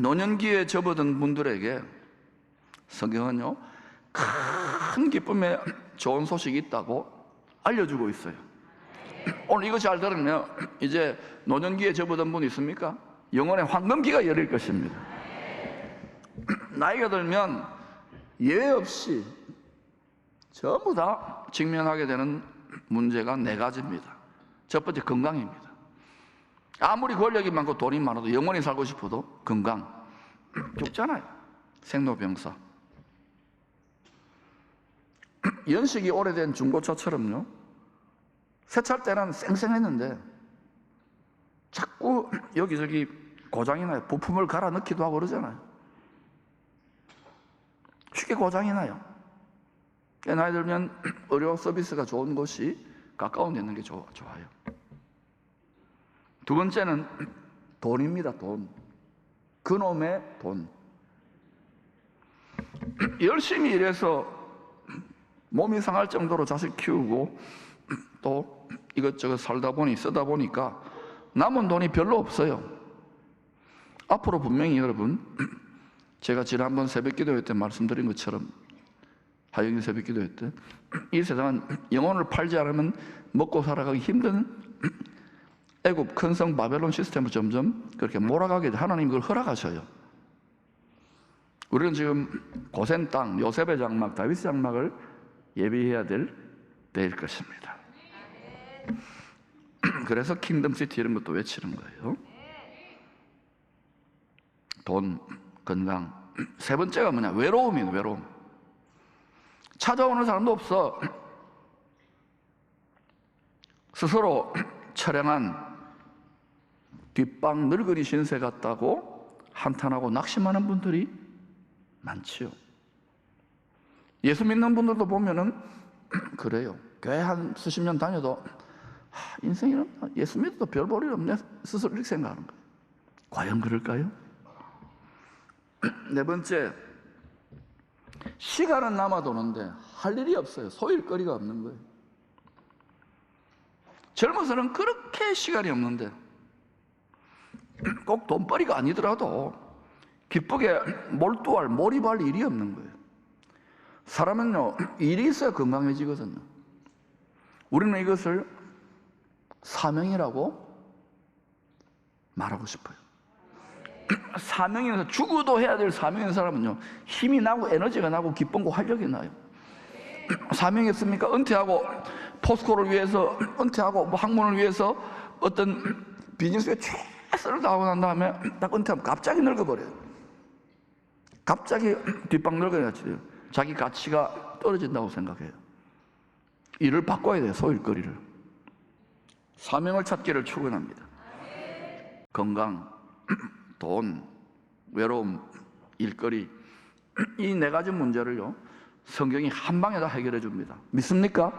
노년기에 접어든 분들에게 성경은요, 큰 기쁨의 좋은 소식이 있다고 알려주고 있어요. 오늘 이거 잘 들으면 이제 노년기에 접어든 분 있습니까? 영혼의 황금기가 열릴 것입니다. 나이가 들면 예외 없이 전부 다 직면하게 되는 문제가 4가지입니다. 첫 번째, 건강입니다. 아무리 권력이 많고 돈이 많아도 영원히 살고 싶어도 건강, 죽잖아요. 생로병사. 연식이 오래된 중고차처럼요, 세차할 때는 쌩쌩했는데 자꾸 여기저기 고장이 나요. 부품을 갈아 넣기도 하고 그러잖아요. 쉽게 고장이 나요. 나이 들면 의료 서비스가 좋은 곳이 가까운 데 있는 게 좋아요. 두 번째는 돈입니다. 돈. 그놈의 돈. 열심히 일해서 몸이 상할 정도로 자식 키우고 또 이것저것 살다 보니 쓰다 보니까 남은 돈이 별로 없어요. 앞으로 분명히 여러분, 제가 지난번 새벽기도회 때 말씀드린 것처럼, 하영이 새벽기도회 때, 이 세상은 영혼을 팔지 않으면 먹고 살아가기 힘든 애굽 큰성 바벨론 시스템을 점점 그렇게 몰아가게 돼. 하나님 그걸 허락하셔요. 우리는 지금 고센 땅, 요셉의 장막, 다윗의 장막을 예비해야 될 때일 것입니다. 그래서 킹덤시티 이런 것도 외치는 거예요. 돈, 건강. 세 번째가 뭐냐? 외로움이에요. 외로움. 찾아오는 사람도 없어. 스스로 처량한 뒷방 늙은이 신세 같다고 한탄하고 낙심하는 분들이 많지요. 예수 믿는 분들도 보면은 그래요. 교회 한 수십 년 다녀도 인생이란 예수 믿어도 별 볼 일 없네 스스로 이렇게 생각하는 거예요. 과연 그럴까요? 네 번째, 시간은 남아도는데 할 일이 없어요. 소일거리가 없는 거예요. 젊어서는 그렇게 시간이 없는데 꼭 돈벌이가 아니더라도 기쁘게 몰입할 일이 없는 거예요. 사람은요, 일이 있어야 건강해지거든요. 우리는 이것을 사명이라고 말하고 싶어요. 사명이면서 죽어도 해야 될 사명인 사람은요, 힘이 나고 에너지가 나고 기쁨과 활력이 나요. 사명이 없습니까? 은퇴하고 포스코를 위해서, 은퇴하고 뭐 학문을 위해서 어떤 비즈니스에 최선을 다하고 난 다음에 딱 은퇴하면 갑자기 늙어버려요. 갑자기 뒷방 늙어야지. 자기 가치가 떨어진다고 생각해요. 일을 바꿔야 돼요. 소일거리를. 사명을 찾기를 축원합니다. 건강, 돈, 외로움, 일거리, 이 4가지 문제를요, 성경이 한 방에 다 해결해 줍니다. 믿습니까?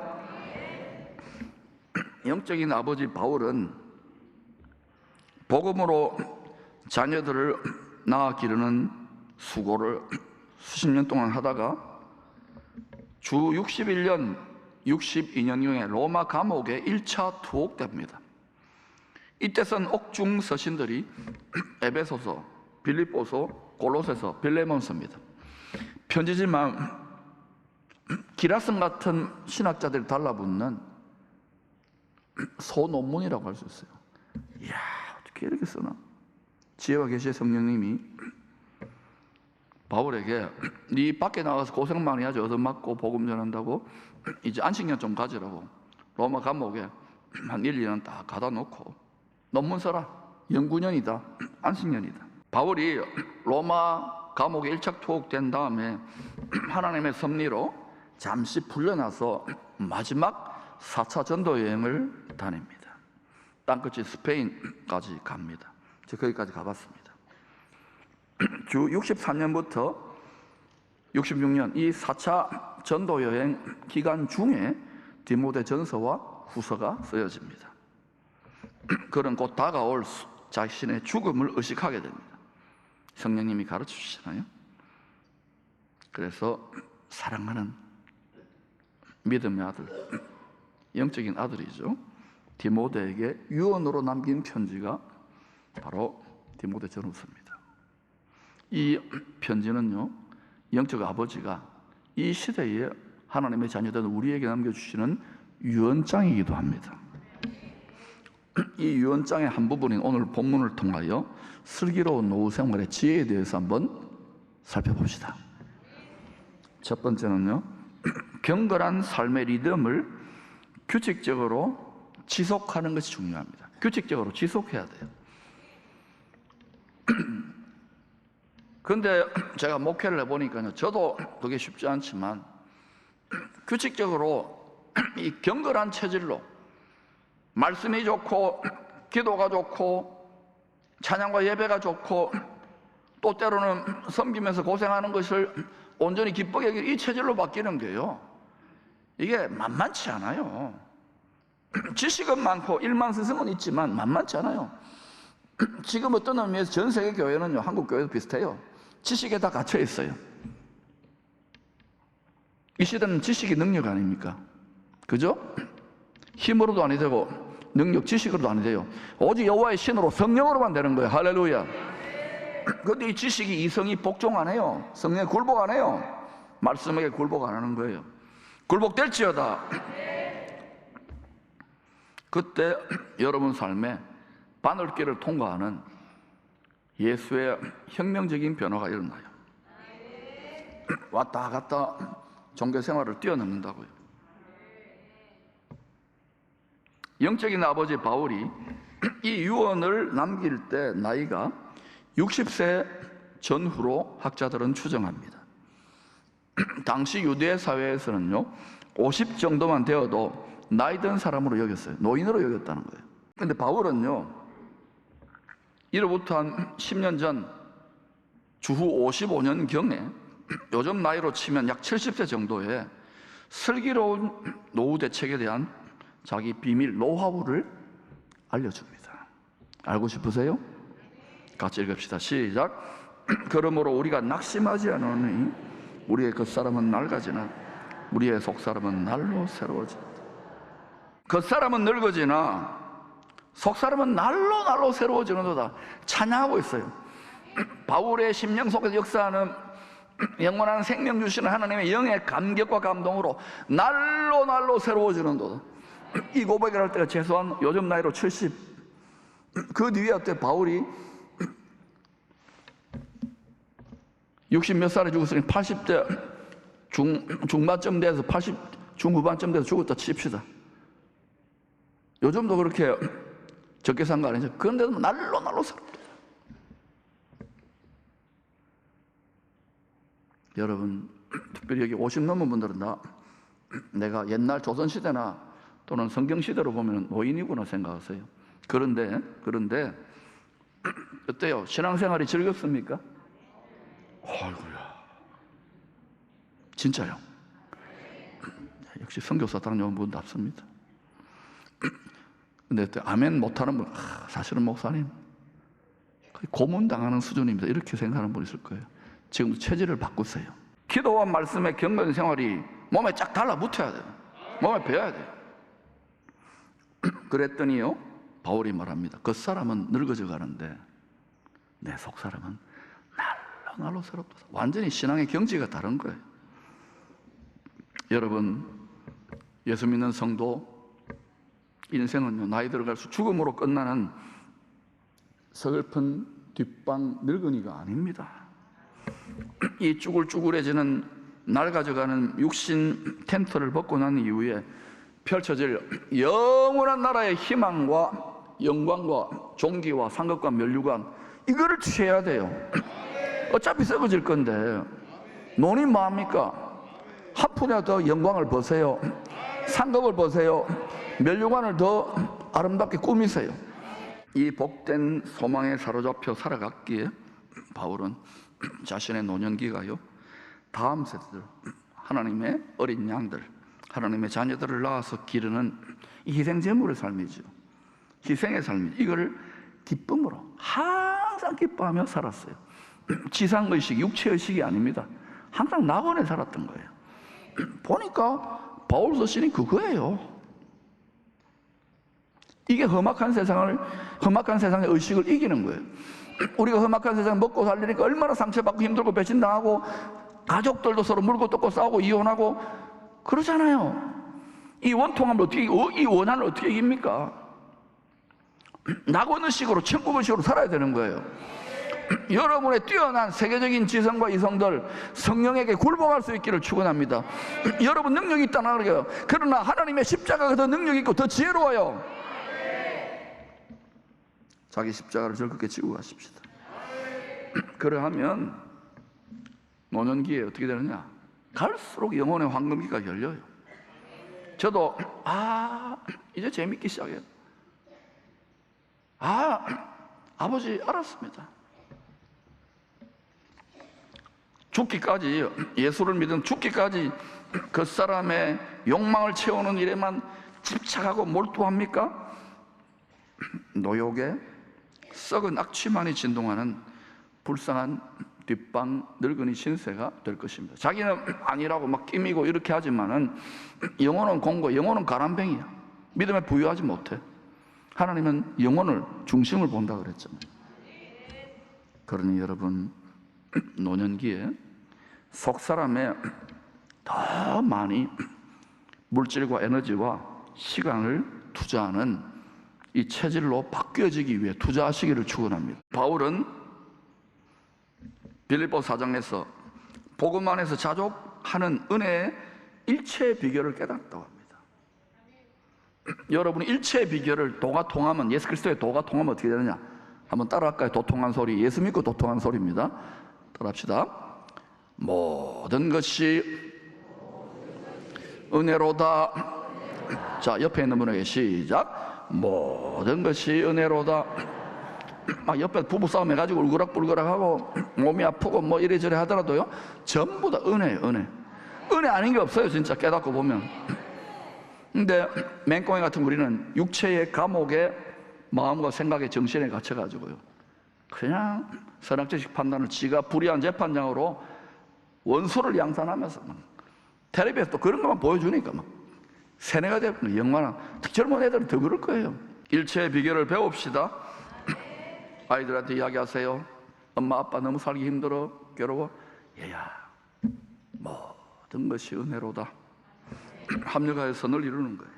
영적인 아버지 바울은 복음으로 자녀들을 낳아 기르는 수고를 수십 년 동안 하다가 주 61년, 62년경에 로마 감옥에 1차 투옥됩니다. 이때 쓴 옥중 서신들이 에베소서, 빌립보서, 골로새서, 빌레몬서입니다. 편지지만 기라성 같은 신학자들이 달라붙는 소논문이라고 할 수 있어요. 이야, 어떻게 이렇게 쓰나? 지혜와 계시의 성령님이 바울에게 네 밖에 나가서 고생 많이 하지, 얻어맞고 복음 전한다고 이제 안식년 좀 가지라고 로마 감옥에 한 1, 2년 딱 가다 놓고 논문 써라. 연구년이다. 안식년이다. 바울이 로마 감옥에 1차 투옥된 다음에 하나님의 섭리로 잠시 풀려나서 마지막 4차 전도 여행을 다닙니다. 땅끝이 스페인까지 갑니다. 제가 거기까지 가봤습니다. 주 64년부터 66년 이 4차 전도 여행 기간 중에 디모데 전서와 후서가 쓰여집니다. 그런 곧 다가올 자신의 죽음을 의식하게 됩니다. 성령님이 가르쳐 주시잖아요. 그래서 사랑하는 믿음의 아들, 영적인 아들이죠, 디모데에게 유언으로 남긴 편지가 바로 디모데 전후서입니다. 이 편지는요, 영적 아버지가 이 시대에 하나님의 자녀된 우리에게 남겨주시는 유언장이기도 합니다. 이 유언장의 한 부분인 오늘 본문을 통하여 슬기로운 노후 생활의 지혜에 대해서 한번 살펴봅시다. 첫 번째는요, 경건한 삶의 리듬을 규칙적으로 지속하는 것이 중요합니다. 규칙적으로 지속해야 돼요. 근데 제가 목회를 해보니까요, 저도 그게 쉽지 않지만 규칙적으로 이 경건한 체질로 말씀이 좋고 기도가 좋고 찬양과 예배가 좋고 또 때로는 섬기면서 고생하는 것을 온전히 기쁘게 여기는 이 체질로 바뀌는 게요, 이게 만만치 않아요. 지식은 많고 일만 스승은 있지만 만만치 않아요. 지금 어떤 의미에서 전 세계 교회는요, 한국 교회도 비슷해요. 지식에 다 갇혀 있어요. 이 시대는 지식이 능력 아닙니까? 그죠? 힘으로도 아니 되고 능력, 지식으로도 아니 돼요. 오직 여호와의 신으로 성령으로만 되는 거예요. 할렐루야. 그런데 이 지식이 이성이 복종 안 해요. 성령에 굴복 안 해요. 말씀에게 굴복 안 하는 거예요. 굴복될지어다. 그때 여러분 삶에 바늘길을 통과하는 예수의 혁명적인 변화가 일어나요. 왔다 갔다 종교 생활을 뛰어넘는다고요. 영적인 아버지 바울이 이 유언을 남길 때 나이가 60세 전후로 학자들은 추정합니다. 당시 유대 사회에서는요, 50 정도만 되어도 나이 든 사람으로 여겼어요. 노인으로 여겼다는 거예요. 근데 바울은요, 이로부터 한 10년 전 주후 55년경에 요즘 나이로 치면 약 70세 정도의 슬기로운 노후 대책에 대한 자기 비밀 노하우를 알려줍니다. 알고 싶으세요? 같이 읽읍시다. 시작. 그러므로 우리가 낙심하지 않으니 우리의 겉사람은 낡아지나 우리의 속사람은 날로 새로워진다. 겉사람은 늙어지나 속사람은 날로 새로워지는도다. 찬양하고 있어요. 바울의 심령 속에서 역사하는 영원한 생명 주시는 하나님의 영의 감격과 감동으로 날로 새로워지는도다. 이 고백을 할 때가 최소한 요즘 나이로 70. 그 뒤에 어때? 바울이 60 몇 살에 죽었으니 80대 중반쯤 돼서 80 중후반쯤 돼서 죽었다 칩시다. 요즘도 그렇게 적게 산 거 아니죠? 그런데도 날로 새롭다. 여러분, 특별히 여기 50 넘은 분들은 내가 옛날 조선시대나 또는 성경시대로 보면 노인이구나 생각하세요. 그런데 어때요? 신앙생활이 즐겁습니까? 아이고야, 진짜요. 역시 선교사 다녀온 분답습니다. 근데 아멘 못하는 분, 사실은 목사님 고문당하는 수준입니다, 이렇게 생각하는 분 있을 거예요. 지금 체질을 바꾸세요. 기도와 말씀의 경건 생활이 몸에 쫙 달라붙어야 돼요. 몸에 배워야 돼요. 그랬더니요, 바울이 말합니다. 겉사람은 늙어져 가는데 내 속사람은 날로 새롭다. 완전히 신앙의 경지가 다른 거예요. 여러분, 예수 믿는 성도 인생은요, 나이 들어갈수록 죽음으로 끝나는 서글픈 뒷방 늙은이가 아닙니다. 이 쭈글쭈글해지는 낡아져가는 육신 텐트를 벗고 난 이후에 펼쳐질 영원한 나라의 희망과 영광과 존귀와 상급과 면류관, 이거를 취해야 돼요. 어차피 썩어질 건데 논이 뭐합니까? 한 푼이라도 더 영광을 버세요. 상급을 버세요. 면류관을 더 아름답게 꾸미세요. 이 복된 소망에 사로잡혀 살아갔기에 바울은 자신의 노년기가요, 다음 세대들, 하나님의 어린 양들, 하나님의 자녀들을 낳아서 기르는 이 희생제물의 삶이죠. 희생의 삶이죠. 이거를 기쁨으로 항상 기뻐하며 살았어요. 지상의식, 육체의식이 아닙니다. 항상 낙원에 살았던 거예요. 보니까 바울 서신이 그거예요. 이게 험악한 세상의 의식을 이기는 거예요. 우리가 험악한 세상 먹고 살리니까 얼마나 상처받고 힘들고 배신당하고 가족들도 서로 물고 뜯고 싸우고 이혼하고 그러잖아요. 이 원통함을 어떻게, 이 원한을 어떻게 이깁니까? 낙원의식으로 천국의식으로 살아야 되는 거예요. 여러분의 뛰어난 세계적인 지성과 이성들 성령에게 굴복할 수 있기를 축원합니다. 여러분 능력이 있다는 거예요. 그러나 하나님의 십자가가 더 능력 있고 더 지혜로워요. 자기 십자가를 즐겁게 지고 가십시다. 그러하면 노년기에 어떻게 되느냐? 갈수록 영혼의 황금기가 열려요. 저도 이제 재밌기 시작해요. 아버지 알았습니다. 죽기까지, 예수를 믿은 죽기까지 그 사람의 욕망을 채우는 일에만 집착하고 몰두합니까? 노욕에 썩은 악취만이 진동하는 불쌍한 뒷방 늙은이 신세가 될 것입니다. 자기는 아니라고 막 끼미고 이렇게 하지만은 영혼은 공고, 영혼은 가람뱅이야. 믿음에 부유하지 못해. 하나님은 영혼을 중심을 본다 그랬잖아요. 그러니 여러분, 노년기에 속사람에 더 많이 물질과 에너지와 시간을 투자하는 이 체질로 바뀌어지기 위해 투자하시기를 축원합니다. 바울은 빌립보 4장에서 복음 안에서 자족하는 은혜의 일체의 비결을 깨닫다고 합니다. 여러분이 일체의 비결을 도가 통하면, 예수 그리스도의 도가 통하면 어떻게 되느냐? 한번 따라할까요? 도통한 소리. 예수 믿고 도통한 소리입니다. 따라합시다. 모든 것이 은혜로다. 자, 옆에 있는 분에게 시작. 모든 것이 은혜로다. 막 옆에 부부싸움 해가지고 울그락불그락하고 몸이 아프고 뭐 이래저래 하더라도요, 전부 다 은혜예요. 은혜 아닌 게 없어요. 진짜 깨닫고 보면. 근데 맹꽁이 같은 우리는 육체의 감옥에 마음과 생각에 정신에 갇혀가지고요, 그냥 선악죄식 판단을 지가 불의한 재판장으로 원수를 양산하면서 막 텔레비에서 또 그런 것만 보여주니까 막 세뇌가 되고, 영화나 젊은 애들은 더 그럴 거예요. 일체의 비결을 배웁시다. 아이들한테 이야기하세요. 엄마 아빠 너무 살기 힘들어, 괴로워. 얘야, 모든 것이 은혜로다. 합력하여 선을 이루는 거예요.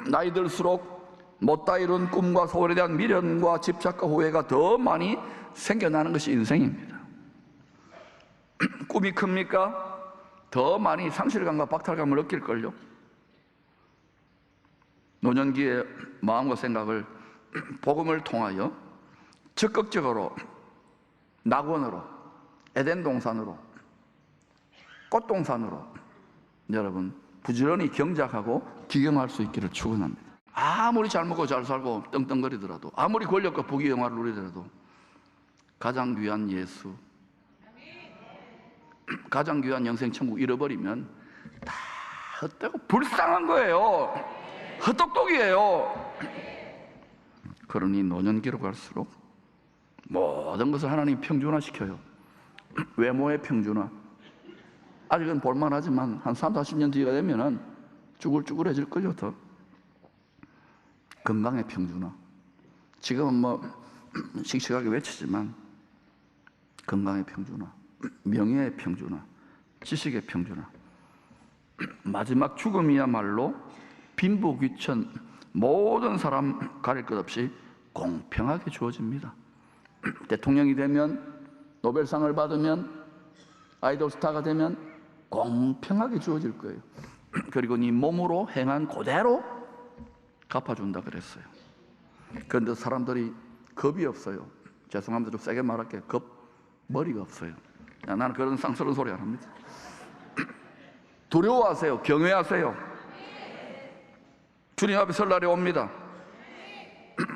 나이 들수록 못다 이룬 꿈과 소원에 대한 미련과 집착과 후회가 더 많이 생겨나는 것이 인생입니다. 꿈이 큽니까? 더 많이 상실감과 박탈감을 느낄걸요. 노년기의 마음과 생각을 복음을 통하여 적극적으로 낙원으로, 에덴 동산으로, 꽃동산으로 여러분 부지런히 경작하고 기경할 수 있기를 축원합니다. 아무리 잘 먹고 잘 살고 떵떵거리더라도, 아무리 권력과 부귀 영화를 누리더라도 가장 귀한 예수, 가장 귀한 영생 천국 잃어버리면 다 헛되고 불쌍한 거예요. 헛똑똑이에요. 그러니 노년기로 갈수록 모든 것을 하나님 평준화시켜요. 외모의 평준화. 아직은 볼만하지만 한 3, 40년 뒤가 되면은 쭈글쭈글해질 걸요. 더 건강의 평준화. 지금은 뭐 씩씩하게 외치지만 건강의 평준화, 명예의 평준화, 지식의 평준화. 마지막 죽음이야말로 빈부귀천 모든 사람 가릴 것 없이 공평하게 주어집니다. 대통령이 되면, 노벨상을 받으면, 아이돌 스타가 되면 공평하게 주어질 거예요. 그리고 네 몸으로 행한 그대로 갚아준다 그랬어요. 그런데 사람들이 겁이 없어요. 죄송합니다. 좀 세게 말할게요. 머리가 없어요. 나는 그런 쌍스러운 소리 안 합니다. 두려워하세요. 경외하세요. 주님 앞에 설 날이 옵니다.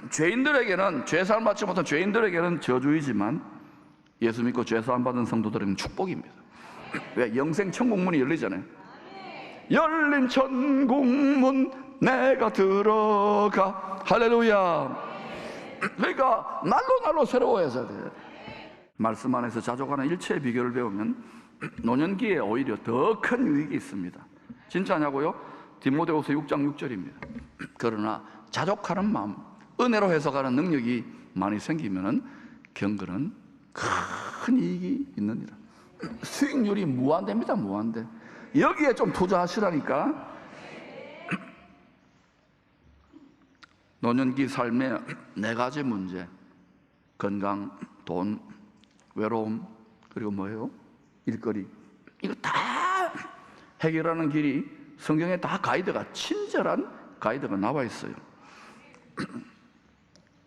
죄인들에게는, 죄사함 받지 못한 죄인들에게는 저주이지만 예수 믿고 죄사함 받은 성도들에게는 축복입니다. 왜? 영생 천국문이 열리잖아요. 열린 천국문 내가 들어가. 할렐루야. 그러니까 날로 새로워져야 돼요. 말씀 안에서 자족하는 일체의 비결을 배우면 노년기에 오히려 더 큰 유익이 있습니다. 진짜냐고요? 디모데후서 6장 6절입니다. 그러나 자족하는 마음, 은혜로 해석하는 능력이 많이 생기면은 경건은 큰 이익이 있느니라. 수익률이 무한대입니다. 무한대. 여기에 좀 투자하시라니까. 노년기 삶의 4가지 문제: 건강, 돈, 외로움, 그리고 뭐예요? 일거리. 이거 다 해결하는 길이 성경에 다 가이드가, 친절한 가이드가 나와 있어요.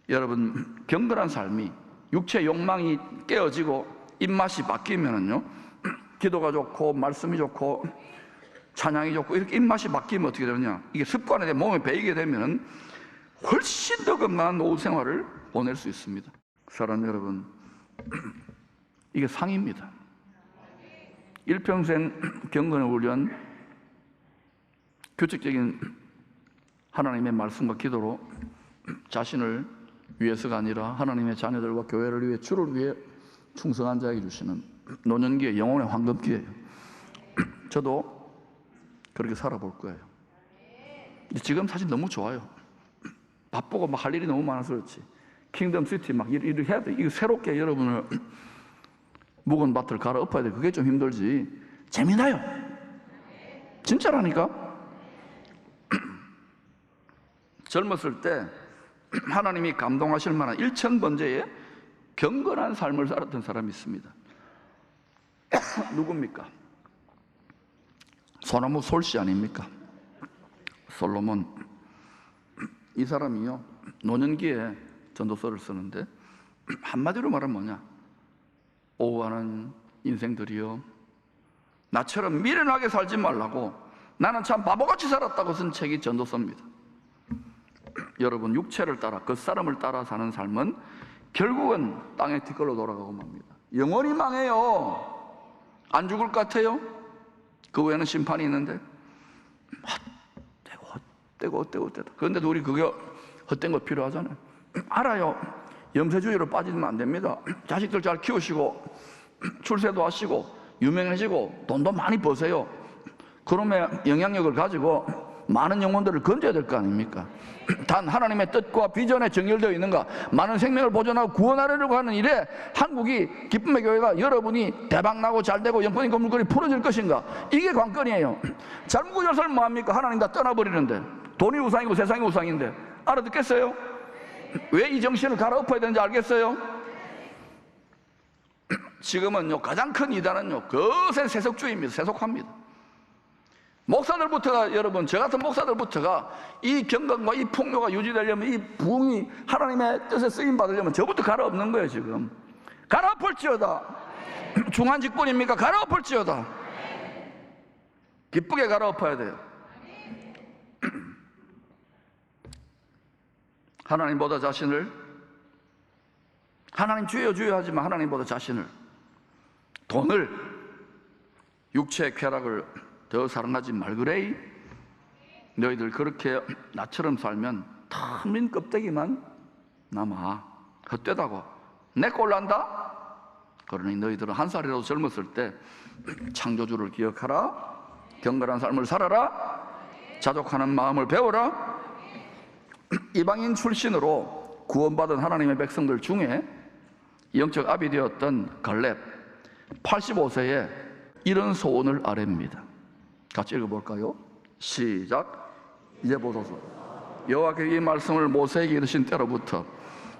여러분, 경건한 삶이 육체 욕망이 깨어지고 입맛이 바뀌면은요, 기도가 좋고 말씀이 좋고 찬양이 좋고 이렇게 입맛이 바뀌면 어떻게 되느냐, 이게 습관에 내 몸에 배이게 되면은 훨씬 더 건강한 노후 생활을 보낼 수 있습니다. 사랑하는 여러분, 이게 상입니다. 일평생 경건의 훈련, 규칙적인 하나님의 말씀과 기도로 자신을 위해서가 아니라 하나님의 자녀들과 교회를 위해, 주를 위해 충성한 자에게 주시는 노년기의 영혼의 황금기예요. 저도 그렇게 살아볼 거예요. 지금 사실 너무 좋아요. 바쁘고 막 할 일이 너무 많아서 그렇지. 킹덤 시티 막 일을 해야 돼. 이거 새롭게 여러분을 묵은 밭을 갈아엎어야 돼. 그게 좀 힘들지. 재미나요. 진짜라니까. 젊었을 때 하나님이 감동하실 만한 1000번째의 경건한 삶을 살았던 사람이 있습니다. 누굽니까? 소나무 솔씨 아닙니까? 솔로몬. 이 사람이요, 노년기에 전도서를 쓰는데 한마디로 말하면 뭐냐? 오후하는 인생들이요, 나처럼 미련하게 살지 말라고, 나는 참 바보같이 살았다고 쓴 책이 전도서입니다. 여러분, 육체를 따라, 겉사람을 따라 사는 삶은 결국은 땅의 뒷걸로 돌아가고 맙니다. 영원히 망해요. 안 죽을 것 같아요? 그 외에는 심판이 있는데 헛되고 그런데도 우리 그게 헛된 거 필요하잖아요. 알아요. 염세주의로 빠지면 안 됩니다. 자식들 잘 키우시고 출세도 하시고 유명해지고 돈도 많이 버세요. 그러면 영향력을 가지고 많은 영혼들을 건져야 될 거 아닙니까? 단 하나님의 뜻과 비전에 정렬되어 있는가, 많은 생명을 보존하고 구원하려고 하는 일에 한국이 기쁨의 교회가 여러분이 대박나고 잘되고 영적인 건물들이 풀어질 것인가, 이게 관건이에요. 잘못구절설 뭐합니까? 하나님 다 떠나버리는데, 돈이 우상이고 세상이 우상인데. 알아듣겠어요? 왜 이 정신을 갈아엎어야 되는지 알겠어요? 지금은요, 가장 큰 이단은요, 거센 세속주의입니다. 세속화입니다. 목사들부터가, 여러분, 저 같은 목사들부터가 이 경건과 이 풍요가 유지되려면, 이 부흥이 하나님의 뜻에 쓰임 받으려면 저부터 갈아엎는 거예요. 지금 갈아엎을지어다. 중한 직분입니까? 갈아엎을지어다. 기쁘게 갈아엎어야 돼요. 하나님보다 자신을, 하나님 주여 주여 하지만 하나님보다 자신을, 돈을, 육체의 쾌락을 더 사랑하지 말그레이. 너희들 그렇게 나처럼 살면 텅빈 껍데기만 남아. 헛되다고. 내 꼴난다? 그러니 너희들은 한 살이라도 젊었을 때 창조주를 기억하라, 경건한 삶을 살아라, 자족하는 마음을 배워라. 이방인 출신으로 구원받은 하나님의 백성들 중에 영적 아비 되었던 갈렙, 85세에 이런 소원을 아뢰입니다. 같이 읽어볼까요? 시작. 이제 보소서, 여호와께서 이 말씀을 모세에게 이르신 때로부터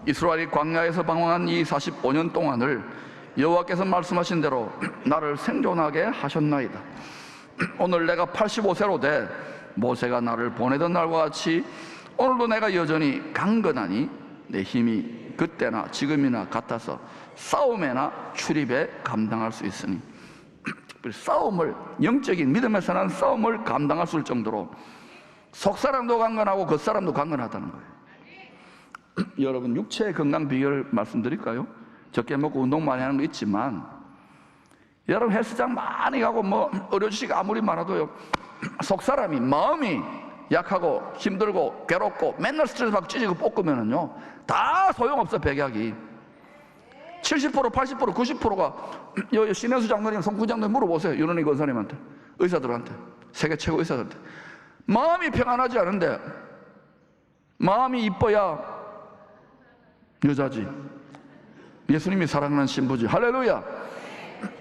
이스라엘이 광야에서 방황한 이 45년 동안을 여호와께서 말씀하신 대로 나를 생존하게 하셨나이다. 오늘 내가 85세로 돼 모세가 나를 보내던 날과 같이 오늘도 내가 여전히 강건하니 내 힘이 그때나 지금이나 같아서 싸움에나 출입에 감당할 수 있으니, 싸움을, 영적인 믿음에서 난 싸움을 감당할 수 있을 정도로 속사람도 강건하고 겉사람도 강건하다는 거예요. 여러분, 육체의 건강 비결 말씀드릴까요? 적게 먹고 운동 많이 하는 거 있지만, 여러분 헬스장 많이 가고 뭐 의료지식 아무리 많아도요, 속사람이, 마음이 약하고 힘들고 괴롭고 맨날 스트레스 받고 찢어지고 볶으면은요, 다 소용없어. 백약이 70%, 80%, 90%가 신혜수 장로님, 송구 장로님 물어보세요. 윤은희 권사님한테, 의사들한테, 세계 최고 의사들한테. 마음이 평안하지 않은데, 마음이 이뻐야 여자지, 예수님이 사랑하는 신부지. 할렐루야.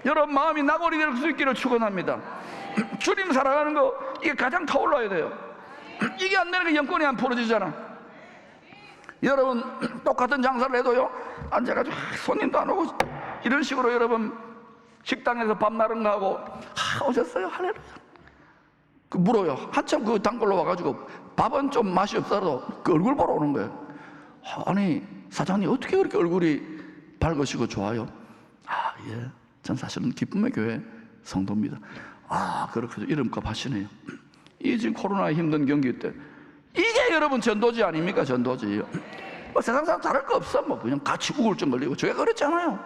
여러분 마음이 나골이 될 수 있기를 축원합니다. 주님 사랑하는 거 이게 가장 타올라야 돼요. 이게 안 되는 게 영권이 안 풀어지잖아. 여러분 똑같은 장사를 해도요, 앉아가지고 손님도 안 오고 이런 식으로 여러분 식당에서 밥 나른가 하고 오셨어요? 할렐루야. 물어요. 한참 그 단골로 와가지고 밥은 좀 맛이 없어도 그 얼굴 보러 오는 거예요. 아니 사장님 어떻게 그렇게 얼굴이 밝으시고 좋아요? 예, 전 사실은 기쁨의 교회 성도입니다. 그렇게 이름값 하시네요. 이 지금 코로나 힘든 경기 때 이게 여러분 전도지 아닙니까? 전도지. 뭐 세상 사람 다를 거 없어. 뭐 그냥 같이 우울증 걸리고. 저게 그랬잖아요.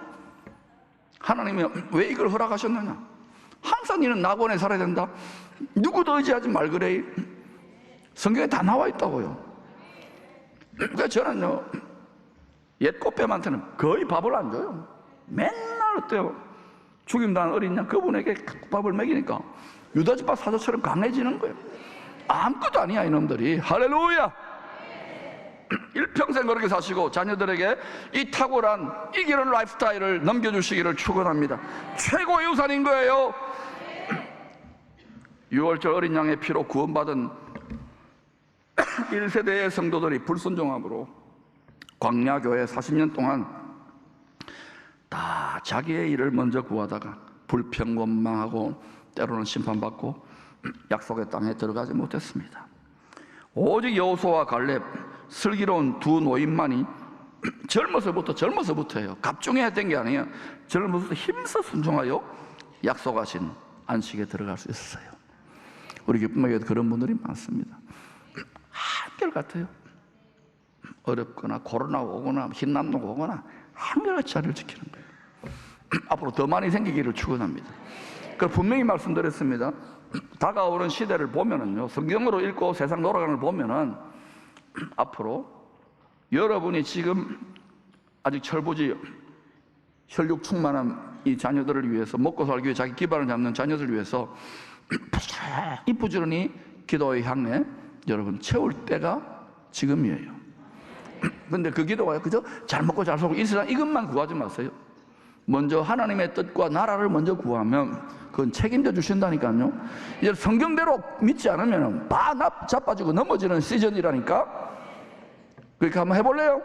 하나님이 왜 이걸 허락하셨느냐? 항상 너는 낙원에 살아야 된다. 누구도 의지하지 말 그래. 성경에 다 나와 있다고요. 그래서 저는요, 옛 꽃뱀한테는 거의 밥을 안 줘요. 맨날 어때요? 죽임당한 어린 양 그분에게 밥을 먹이니까 유다지파 사자처럼 강해지는 거예요. 아무것도 아니야 이놈들이. 할렐루야. 일평생 그렇게 사시고 자녀들에게 이 탁월한 이기는 라이프스타일을 넘겨주시기를 축원합니다. 최고의 유산인 거예요. 6월절 어린 양의 피로 구원받은 1세대의 성도들이 불순종함으로 광야교회 40년 동안 다 자기의 일을 먼저 구하다가 불평원망하고 때로는 심판받고 약속의 땅에 들어가지 못했습니다. 오직 여호수아와 갈렙, 슬기로운 두 노인만이 젊어서부터예요. 갑중해야 된 게 아니에요. 젊어서부터 힘써 순종하여 약속하신 안식에 들어갈 수 있었어요. 우리 기쁨에게도 그런 분들이 많습니다. 한결같아요. 어렵거나 코로나 오거나 흰남노가 오거나 한결같이 자리를 지키는 거예요. 앞으로 더 많이 생기기를 축원합니다. 그래서 분명히 말씀드렸습니다. 다가오는 시대를 보면은요, 성경으로 읽고 세상 돌아가는 걸 보면은 앞으로 여러분이 지금 아직 철부지 혈육 충만한 이 자녀들을 위해서, 먹고 살기 위해 자기 기반을 잡는 자녀들을 위해서 부지런히 기도의 향에 여러분 채울 때가 지금이에요. 근데 그 기도가 그저 잘 먹고 잘 살고 이 세상 이것만 구하지 마세요. 먼저 하나님의 뜻과 나라를 먼저 구하면 그건 책임져 주신다니까요. 이제 성경대로 믿지 않으면 다 자빠지고 넘어지는 시즌이라니까. 그렇게 한번 해볼래요?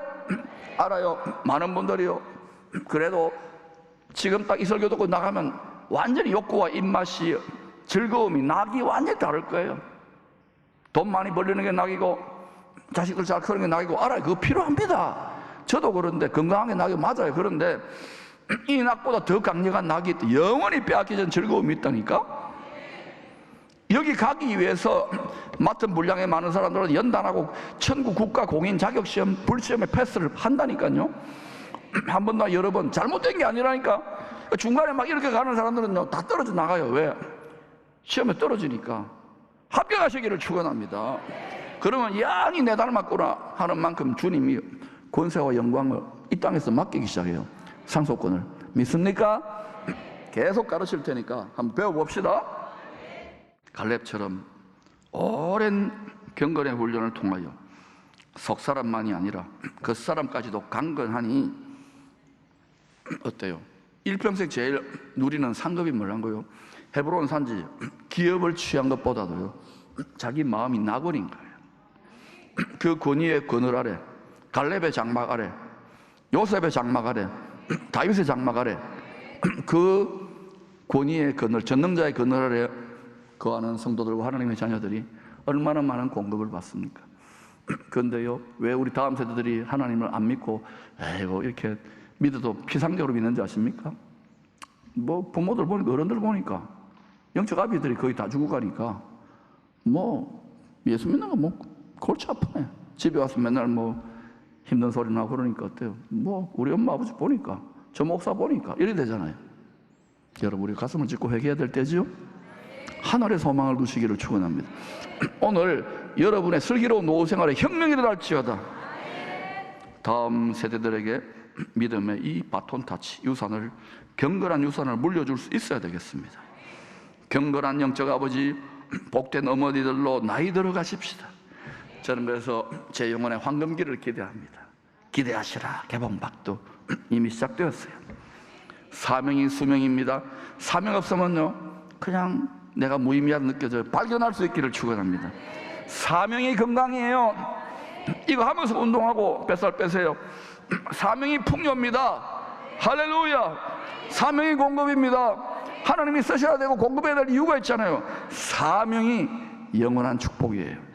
알아요, 많은 분들이요. 그래도 지금 딱 이 설교 듣고 나가면 완전히 욕구와 입맛이, 즐거움이, 낙이 완전히 다를 거예요. 돈 많이 벌리는 게 낙이고 자식들 잘 크는 게 낙이고, 알아요. 그거 필요합니다. 저도 그런데 건강하게 낙이 맞아요. 그런데 이 낙보다 더 강력한 낙이 영원히 빼앗기는 즐거움이 있다니까. 여기 가기 위해서 맡은 분량의 많은 사람들은 연단하고 천국 국가 공인 자격시험 불시험에 패스를 한다니까요. 한 번도 여러 번. 잘못된 게 아니라니까. 중간에 막 이렇게 가는 사람들은요 다 떨어져 나가요. 왜? 시험에 떨어지니까. 합격하시기를 축원합니다. 그러면 양이 내 닮았구나 하는 만큼 주님이 권세와 영광을 이 땅에서 맡기기 시작해요. 상속권을. 믿습니까? 계속 가르칠 테니까 한번 배워봅시다. 갈렙처럼 오랜 경건의 훈련을 통하여 석 사람만이 아니라 그 사람까지도 강건하니 어때요? 일평생 제일 누리는 상급이 뭐란 거요? 헤브론 산지 기업을 취한 것보다도요 자기 마음이 낙원인 거예요. 그 권위의 그늘 아래, 갈렙의 장막 아래, 요셉의 장막 아래, 다윗의 장막 아래, 그 권위의 그늘, 전능자의 그늘 아래 거하는 성도들과 하나님의 자녀들이 얼마나 많은 공급을 받습니까? 그런데요, 왜 우리 다음 세대들이 하나님을 안 믿고 에이고 이렇게 믿어도 피상적으로 믿는지 아십니까? 뭐 부모들 보니까, 어른들 보니까 영적 아비들이 거의 다 죽어 가니까 뭐 예수 믿는 거 뭐 골치 아프네. 집에 와서 맨날 뭐 힘든 소리 나고 그러니까 어때요? 뭐 우리 엄마 아버지 보니까, 저 목사 보니까 이래 되잖아요. 여러분, 우리 가슴을 짚고 회개해야 될 때지요. 하늘의 소망을 두시기를 축원합니다. 오늘 여러분의 슬기로운 노후 생활에 혁명이 일어날지어다. 다음 세대들에게 믿음의 이 바톤 타치, 유산을, 경건한 유산을 물려줄 수 있어야 되겠습니다. 경건한 영적 아버지, 복된 어머니들로 나이 들어가십시다. 저는 그래서 제 영혼의 황금기를 기대합니다. 기대하시라 개봉박도 이미 시작되었어요. 사명이 수명입니다. 사명 없으면요, 그냥 내가 무의미하다 느껴져요. 발견할 수 있기를 축원합니다. 사명이 건강이에요. 이거 하면서 운동하고 뱃살 빼세요. 사명이 풍요입니다. 할렐루야. 사명이 공급입니다. 하나님이 쓰셔야 되고 공급해야 될 이유가 있잖아요. 사명이 영원한 축복이에요.